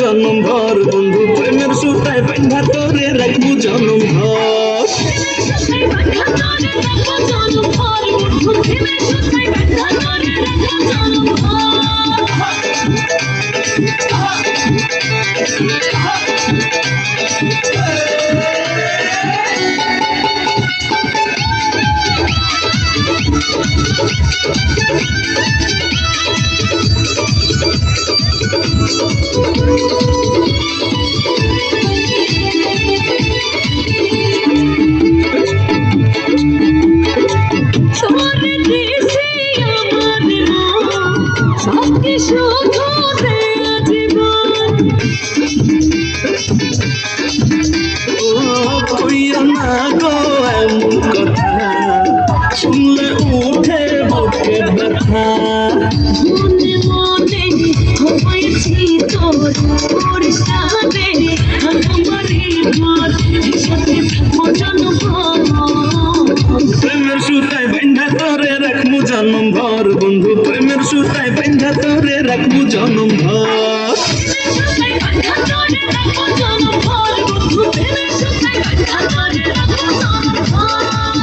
জনম ভর বন্ধু প্রেমের সুতায় বাঁধা তোরে রাখবো জনম ভর। কইয়া না গো এমন কথা শুনলে উঠে বুকে ব্যথা। মনে মনে হয়েছি তোর পরিষ্কারে আমারে ঘর সাথে থাকবো জনম প্রেমের সুতায় বাঁধা তোরে রাখবো জনম ভর বন্ধু প্রেমের সুতায় বাঁধা তোরে রাখবো জনম ভর।